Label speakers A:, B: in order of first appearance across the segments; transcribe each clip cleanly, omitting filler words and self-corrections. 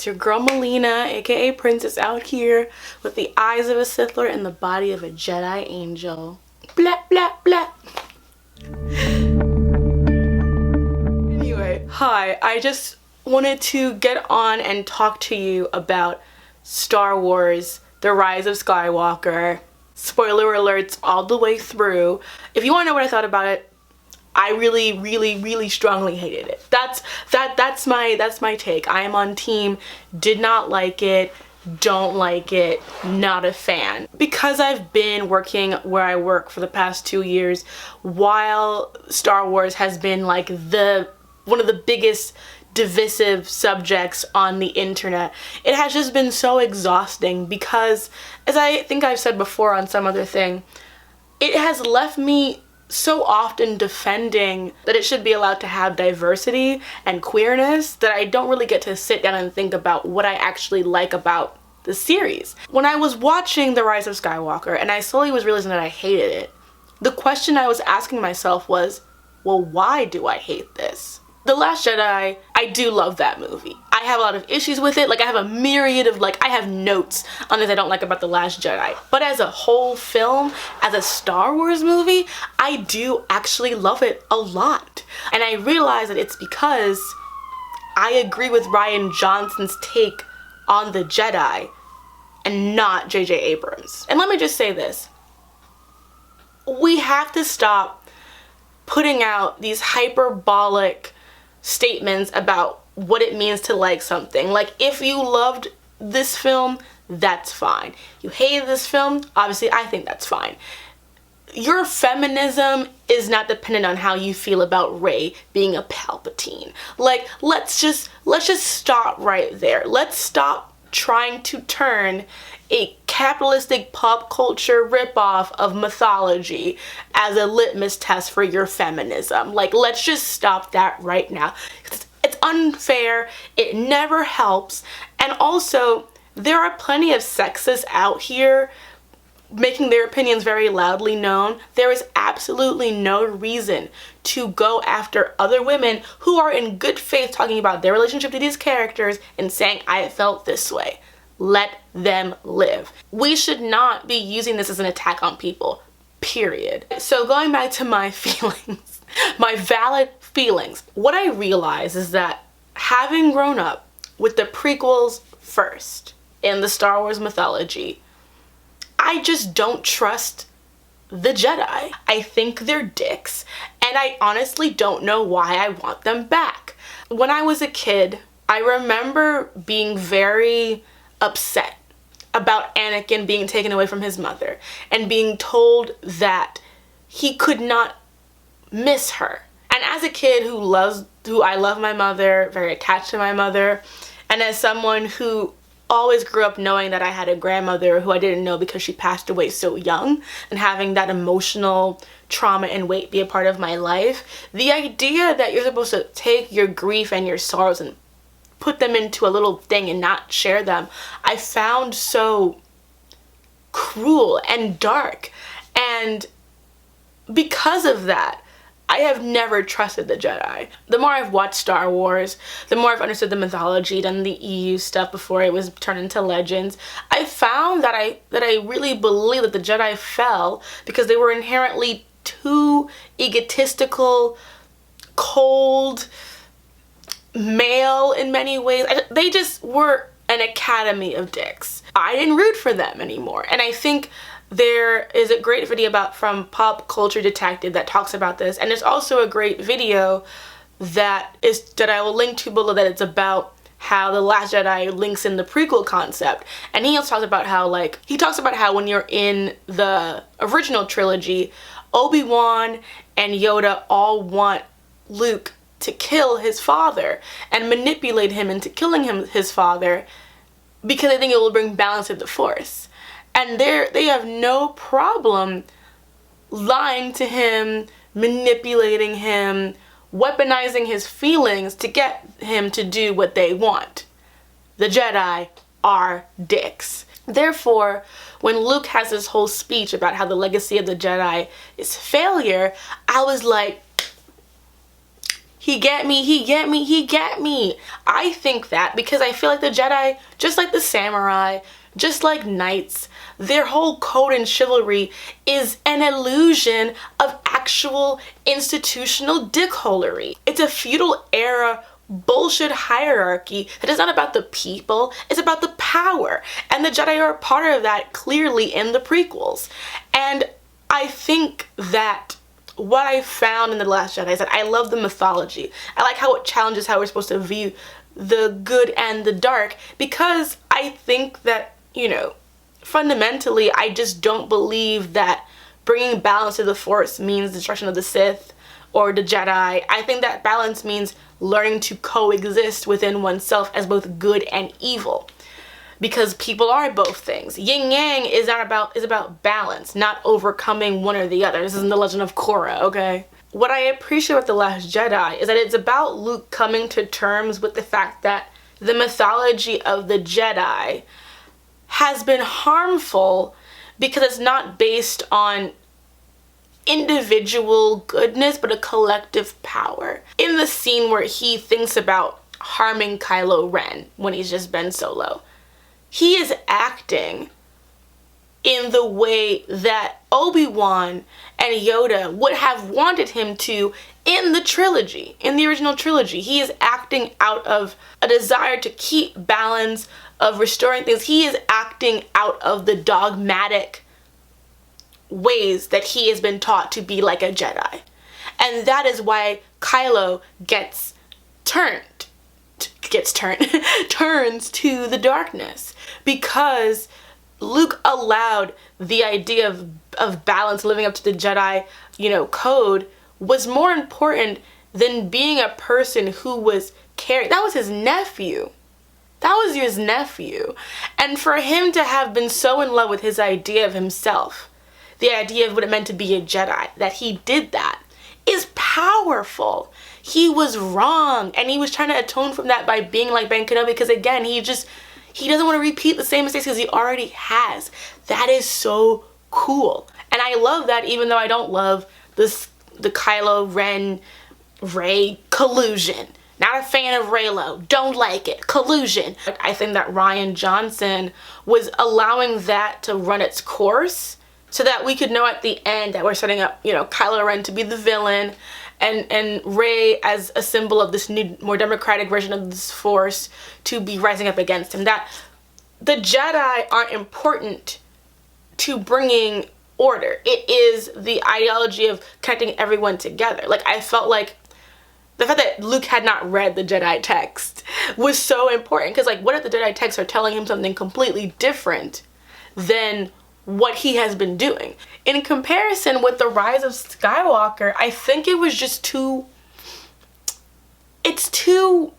A: It's your girl Melina, aka Princess, out here with the eyes of a Sith Lord and the body of a Jedi angel. Blah, blah, blah. Anyway, hi, I just wanted to get on and talk to you about Star Wars, The Rise of Skywalker. Spoiler alerts all the way through. If you want to know what I thought about it, I really strongly hated it. That's my take. I am on team did not like it, don't like it, not a fan. Because I've been working where I work for the past 2 years, while Star Wars has been like one of the biggest divisive subjects on the internet, it has just been so exhausting because, as I think I've said before on some other thing, it has left me so often defending that it should be allowed to have diversity and queerness that I don't really get to sit down and think about what I actually like about the series. When I was watching The Rise of Skywalker and I slowly was realizing that I hated it, the question I was asking myself was, well, why do I hate this? The Last Jedi, I do love that movie. I have a lot of issues with it. Like, I have a myriad of, I have notes on things I don't like about The Last Jedi. But as a whole film, as a Star Wars movie, I do actually love it a lot. And I realize that it's because I agree with Rian Johnson's take on the Jedi and not JJ Abrams. And let me just say this. We have to stop putting out these hyperbolic statements about what it means to like something. Like, if you loved this film, that's fine. You hated this film, obviously I think that's fine. Your feminism is not dependent on how you feel about Rey being a Palpatine. Like, let's just stop right there. Let's stop trying to turn a capitalistic pop culture ripoff of mythology as a litmus test for your feminism. Like, let's just stop that right now. It's unfair, it never helps, and also there are plenty of sexists out here making their opinions very loudly known. There is absolutely no reason to go after other women who are in good faith talking about their relationship to these characters and saying, I felt this way. Let them live. We should not be using this as an attack on people, period. So going back to my feelings, my valid feelings, what I realize is that having grown up with the prequels first in the Star Wars mythology, I just don't trust the Jedi. I think they're dicks, and I honestly don't know why I want them back. When I was a kid, I remember being very upset about Anakin being taken away from his mother and being told that he could not miss her. And as a kid who I love my mother, very attached to my mother, and as someone who always grew up knowing that I had a grandmother who I didn't know because she passed away so young, and having that emotional trauma and weight be a part of my life, the idea that you're supposed to take your grief and your sorrows and put them into a little thing and not share them, I found so cruel and dark. And because of that, I have never trusted the Jedi. The more I've watched Star Wars, the more I've understood the mythology, done the EU stuff before it was turned into Legends, I found that I really believe that the Jedi fell because they were inherently too egotistical, cold, male in many ways. They just were an academy of dicks. I didn't root for them anymore. And I think there is a great video from Pop Culture Detective that talks about this, and there's also a great video that I will link to below, that it's about how The Last Jedi links in the prequel concept. And he also talks about how when you're in the original trilogy, Obi-Wan and Yoda all want Luke to kill his father and manipulate him into killing his father because they think it will bring balance to the Force. And they have no problem lying to him, manipulating him, weaponizing his feelings to get him to do what they want. The Jedi are dicks. Therefore, when Luke has this whole speech about how the legacy of the Jedi is failure, I was like, He get me, he get me, he get me. I think that because I feel like the Jedi, just like the samurai, just like knights, their whole code and chivalry is an illusion of actual institutional dickholery. It's a feudal era bullshit hierarchy that is not about the people, it's about the power. And the Jedi are a part of that clearly in the prequels. And I think that what I found in The Last Jedi is that I love the mythology. I like how it challenges how we're supposed to view the good and the dark, because I think that, you know, fundamentally, I just don't believe that bringing balance to the Force means destruction of the Sith or the Jedi. I think that balance means learning to coexist within oneself as both good and evil, because people are both things. Yin Yang is about balance, not overcoming one or the other. This isn't the Legend of Korra, okay? What I appreciate about The Last Jedi is that it's about Luke coming to terms with the fact that the mythology of the Jedi has been harmful because it's not based on individual goodness, but a collective power. In the scene where he thinks about harming Kylo Ren when he's just Ben Solo, he is acting in the way that Obi-Wan and Yoda would have wanted him to in the trilogy, in the original trilogy. He is acting out of a desire to keep balance, of restoring things. He is acting out of the dogmatic ways that he has been taught to be like a Jedi. And that is why Kylo turns to the darkness, because Luke allowed the idea of balance, living up to the Jedi, code, was more important than being a person who was caring. That was his nephew. That was his nephew. And for him to have been so in love with his idea of himself, the idea of what it meant to be a Jedi, that he did that, is powerful. He was wrong, and he was trying to atone from that by being like Ben Kenobi, because again, he doesn't want to repeat the same mistakes because he already has. That is so cool. And I love that, even though I don't love the Kylo Ren Rey collusion. Not a fan of Reylo. Don't like it. Collusion. I think that Rian Johnson was allowing that to run its course so that we could know at the end that we're setting up, Kylo Ren to be the villain and Rey as a symbol of this new, more democratic version of this Force to be rising up against him. That the Jedi aren't important to bringing order. It is the ideology of connecting everyone together. Like, I felt like the fact that Luke had not read the Jedi text was so important, because what if the Jedi texts are telling him something completely different than what he has been doing? In comparison with the Rise of Skywalker, I think it was just it's too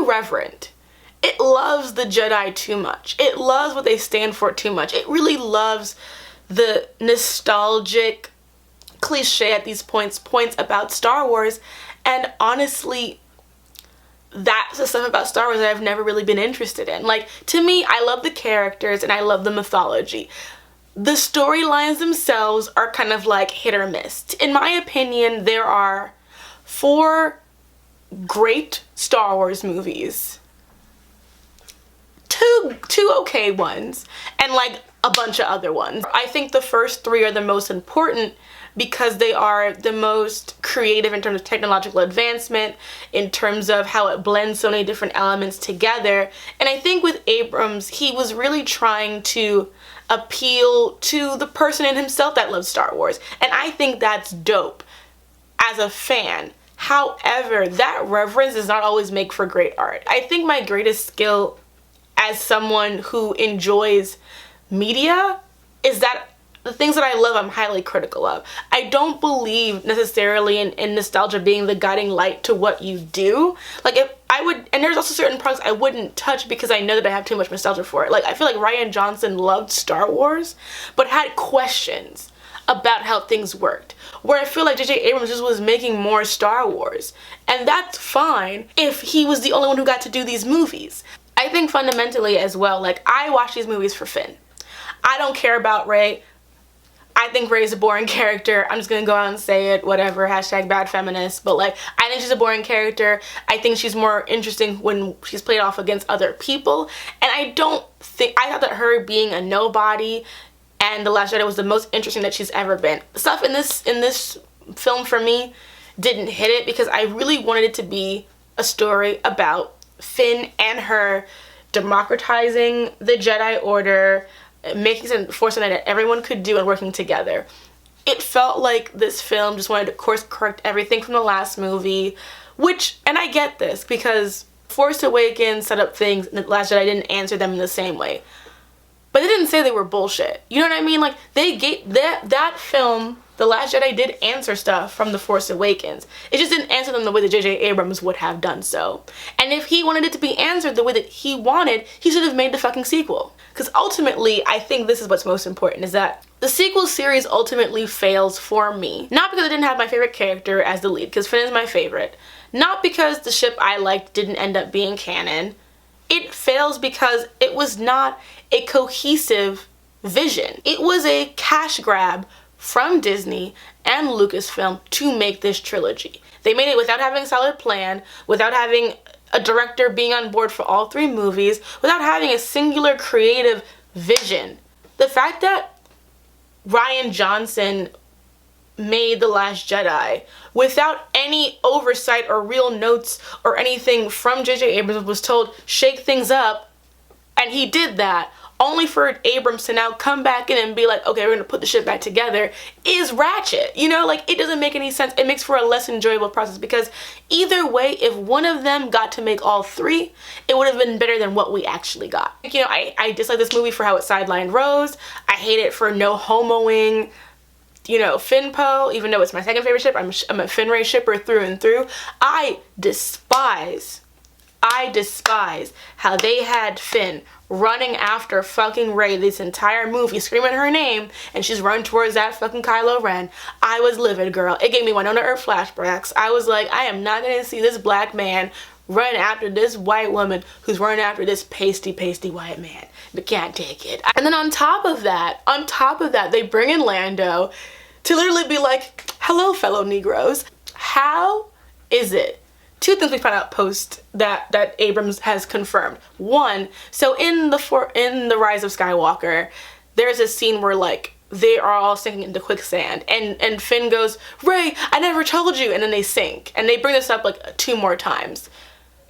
A: reverent. It loves the Jedi too much. It loves what they stand for too much. It really loves the nostalgic cliche at these points about Star Wars. And honestly, that's the stuff about Star Wars that I've never really been interested in. To me, I love the characters and I love the mythology. The storylines themselves are kind of hit or miss. In my opinion, there are 4 great Star Wars movies, two okay ones, and a bunch of other ones. I think the first 3 are the most important because they are the most creative in terms of technological advancement, in terms of how it blends so many different elements together. And I think with Abrams, he was really trying to appeal to the person in himself that loves Star Wars. And I think that's dope as a fan. However, that reverence does not always make for great art. I think my greatest skill as someone who enjoys media is that the things that I love, I'm highly critical of. I don't believe necessarily in nostalgia being the guiding light to what you do. And there's also certain products I wouldn't touch because I know that I have too much nostalgia for it. I feel like Rian Johnson loved Star Wars, but had questions about how things worked. Where I feel like JJ Abrams just was making more Star Wars. And that's fine if he was the only one who got to do these movies. I think fundamentally as well, I watch these movies for Finn. I don't care about Rey. I think Rey's a boring character. I'm just gonna go out and say it, whatever, hashtag bad feminist. But like, I think she's a boring character. I think she's more interesting when she's played off against other people. And I thought that her being a nobody and The Last Jedi was the most interesting that she's ever been. Stuff in this film for me didn't hit it because I really wanted it to be a story about Finn and her democratizing the Jedi Order, making something that everyone could do and working together. It felt like this film just wanted to course correct everything from the last movie, which, and I get this, because Force Awakens set up things and The Last Jedi didn't answer them in the same way. But they didn't say they were bullshit. You know what I mean? Like, they gave that film, The Last Jedi, did answer stuff from The Force Awakens. It just didn't answer them the way that JJ Abrams would have done so. And if he wanted it to be answered the way that he wanted, he should have made the fucking sequel. Because ultimately, I think this is what's most important, is that the sequel series ultimately fails for me. Not because I didn't have my favorite character as the lead, because Finn is my favorite. Not because the ship I liked didn't end up being canon. It fails because it was not a cohesive vision. It was a cash grab from Disney and Lucasfilm to make this trilogy. They made it without having a solid plan, without having a director being on board for all 3 movies, without having a singular creative vision. The fact that Rian Johnson made The Last Jedi without any oversight or real notes or anything from JJ Abrams, was told, shake things up, and he did that, only for Abrams to now come back in and be like, okay, we're gonna put the shit back together, is ratchet. You know, like, it doesn't make any sense. It makes for a less enjoyable process, because either way, if one of them got to make all 3, it would have been better than what we actually got. You know, I dislike this movie for how it sidelined Rose. I hate it for no homoing, you know, Finn Poe, even though it's my second favorite ship. I'm a Finn Rey shipper through and through. I despise how they had Finn running after fucking Rey this entire movie, screaming her name, and she's running towards that fucking Kylo Ren. I was livid, girl. It gave me Winona Earp flashbacks. I was like, I am not gonna see this black man run after this white woman who's running after this pasty white man. But can't take it. And then on top of that, they bring in Lando to literally be like, hello, fellow Negroes. How is it? 2 things we found out post that Abrams has confirmed. 1, so in the Rise of Skywalker, there's a scene where like they are all sinking into quicksand, and Finn goes, Rey, I never told you, and then they sink, and they bring this up like 2 more times.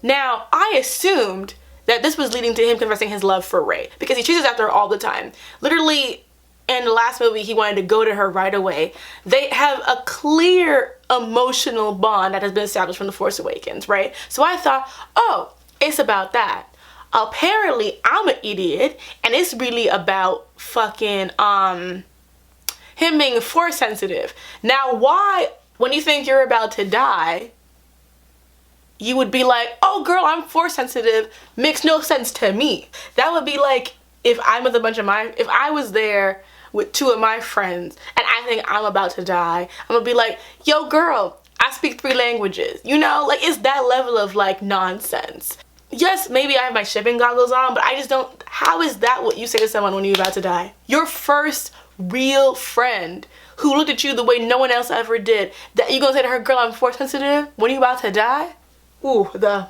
A: Now, I assumed that this was leading to him confessing his love for Rey, because he chases after her all the time. Literally, in the last movie, he wanted to go to her right away. They have a clear emotional bond that has been established from The Force Awakens, right? So I thought, oh, it's about that. Apparently, I'm an idiot, and it's really about fucking, him being Force sensitive. Now, why, when you think you're about to die, you would be like, oh girl, I'm Force sensitive, makes no sense to me. That would be like, if I was there with 2 of my friends and I think I'm about to die, I'm gonna be like, yo girl, I speak 3 languages. You know, like, it's that level of like nonsense. Yes, maybe I have my shipping goggles on, but I just don't, how is that what you say to someone when you're about to die? Your first real friend who looked at you the way no one else ever did, that you gonna say to her, girl, I'm Force sensitive when you're about to die? Ooh, the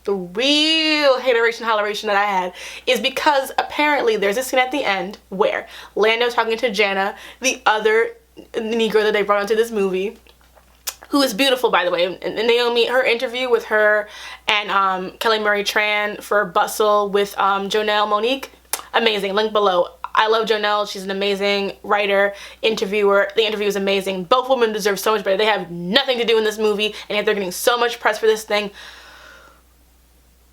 A: real hateration holleration that I had is because apparently there's a scene at the end where Lando's talking to Jannah, the other Negro that they brought into this movie, who is beautiful, by the way. And Naomi, her interview with her and Kelly Marie Tran for Bustle with Jonelle Monique, amazing. Link below. I love Jonelle. She's an amazing writer, interviewer. The interview is amazing. Both women deserve so much better. They have nothing to do in this movie, and yet they're getting so much press for this thing.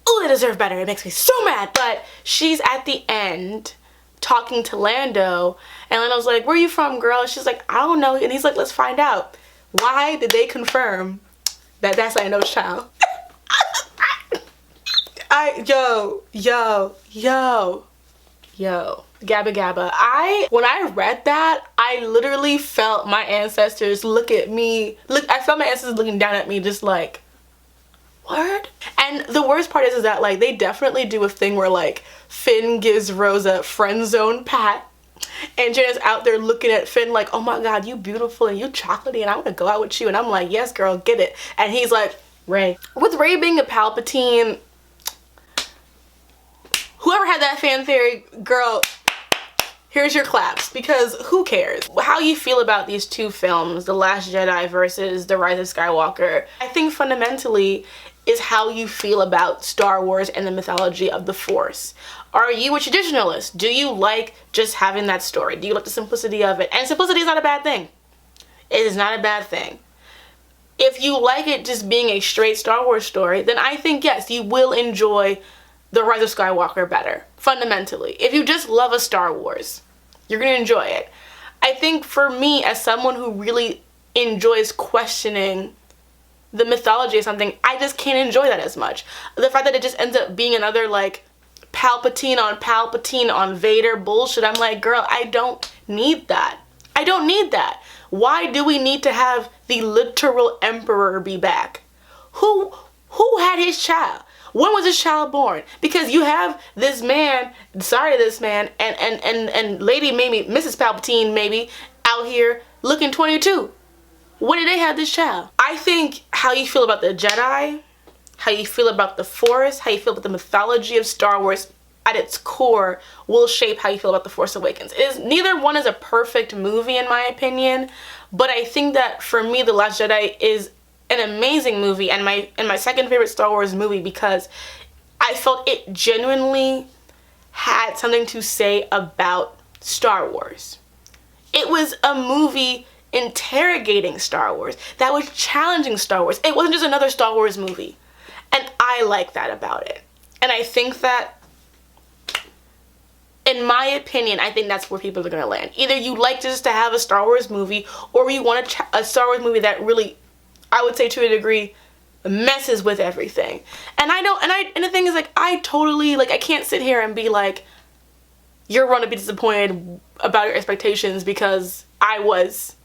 A: Oh, they deserve better. It makes me so mad. But she's at the end talking to Lando, and Lando's like, where are you from, girl? And she's like, I don't know. And he's like, let's find out. Why did they confirm that that's Lando's child? Yo. Gabba gabba. When I read that, I literally felt my ancestors look at me. I felt my ancestors looking down at me just like, word? And the worst part is that like they definitely do a thing where like Finn gives Rose a friend zone pat And Jenna's out there looking at Finn like, oh my god, you beautiful and you chocolatey and I want to go out with you. And I'm like, yes girl, get it. And he's like, Rey. With Rey being a Palpatine, whoever had that fan theory, girl, here's your claps, because who cares? How you feel about these two films, The Last Jedi versus The Rise of Skywalker, I think fundamentally is how you feel about Star Wars and the mythology of the Force. Are you a traditionalist? Do you like just having that story? Do you like the simplicity of it? And simplicity is not a bad thing. It is not a bad thing. If you like it just being a straight Star Wars story, then I think yes, you will enjoy The Rise of Skywalker better, fundamentally. If you just love a Star Wars, you're gonna enjoy it. I think for me, as someone who really enjoys questioning the mythology of something, I just can't enjoy that as much. The fact that it just ends up being another like Palpatine on Vader bullshit, I'm like, girl, I don't need that. I don't need that. Why do we need to have the literal Emperor be back? Who had his child? When was his child born? Because you have this man, and lady maybe, Mrs. Palpatine maybe, out here looking 22. When did they have this child? I think how you feel about the Jedi, how you feel about the Force, how you feel about the mythology of Star Wars at its core will shape how you feel about The Force Awakens. Neither one is a perfect movie in my opinion, but I think that for me, The Last Jedi is an amazing movie and my second favorite Star Wars movie because I felt it genuinely had something to say about Star Wars. It was a movie interrogating Star Wars, that was challenging Star Wars. It wasn't just another Star Wars movie. And I like that about it. And I think that, in my opinion, I think that's where people are going to land. Either you like just to have a Star Wars movie, or you want a Star Wars movie that really, I would say to a degree, messes with everything. And and the thing is, like, I totally, like, I can't sit here and be like, you're going to be disappointed about your expectations, because I was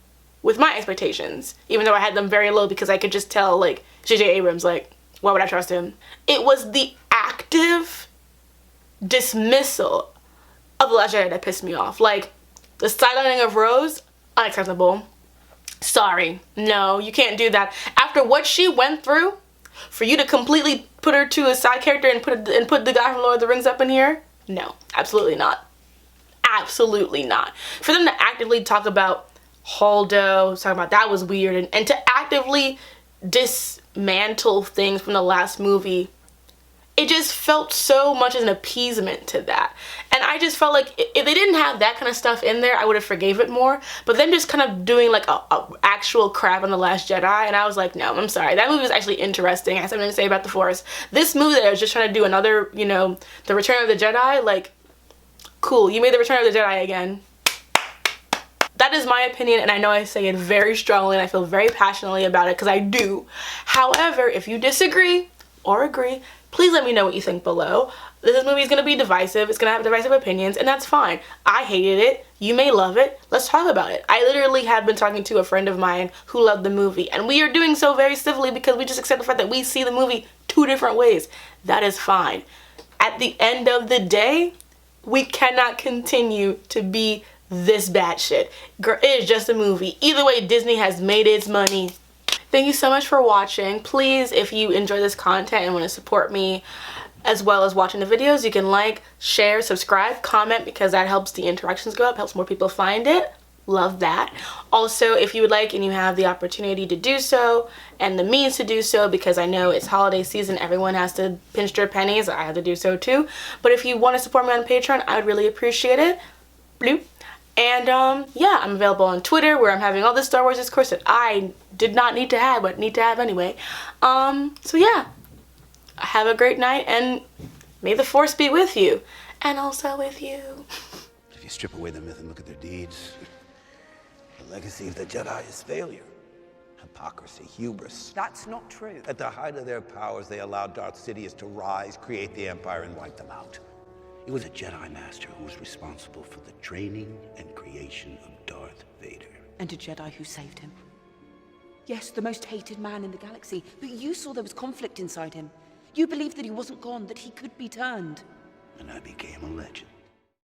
A: with my expectations, even though I had them very low because I could just tell, like, JJ Abrams, like, why would I trust him? It was the active dismissal of The Last Jedi that pissed me off. Like, the sidelining of Rose, unacceptable. Sorry, no, you can't do that. After what she went through, for you to completely put her to a side character and put the guy from Lord of the Rings up in here? No, absolutely not. Absolutely not. For them to actively talk about Holdo, talking about that was weird, and to actively dismantle things from the last movie, it just felt so much as an appeasement to that. And I just felt like if they didn't have that kind of stuff in there, I would have forgave it more. But them just kind of doing like a actual crap on The Last Jedi, and I was like, no, I'm sorry. That movie was actually interesting. I have something to say about the Force. This movie that I was just trying to do another, you know, The Return of the Jedi, like, cool, you made The Return of the Jedi again. That is my opinion, and I know I say it very strongly and I feel very passionately about it because I do. However, if you disagree or agree, please let me know what you think below. This movie is going to be divisive. It's going to have divisive opinions, and that's fine. I hated it. You may love it. Let's talk about it. I literally have been talking to a friend of mine who loved the movie, and we are doing so very civilly because we just accept the fact that we see the movie two different ways. That is fine. At the end of the day, we cannot continue to be this bad shit. Girl, it is just a movie. Either way, Disney has made its money. Thank you so much for watching. Please, if you enjoy this content and want to support me as well as watching the videos, you can like, share, subscribe, comment, because that helps the interactions go up, helps more people find it. Love that. Also, if you would like and you have the opportunity to do so and the means to do so, because I know it's holiday season, everyone has to pinch their pennies. I have to do so too. But if you want to support me on Patreon, I would really appreciate it. Bloop. And yeah, I'm available on Twitter, where I'm having all this Star Wars discourse that I did not need to have, but need to have anyway. So yeah, have a great night, and may the Force be with you, and also with you.
B: If you strip away the myth and look at their deeds, the legacy of the Jedi is failure, hypocrisy, hubris.
C: That's not true.
B: At the height of their powers, they allowed Darth Sidious to rise, create the Empire, and wipe them out. It was a Jedi Master who was responsible for the training and creation of Darth Vader.
C: And a Jedi who saved him. Yes, the most hated man in the galaxy, but you saw there was conflict inside him. You believed that he wasn't gone, that he could be turned.
B: And I became a legend.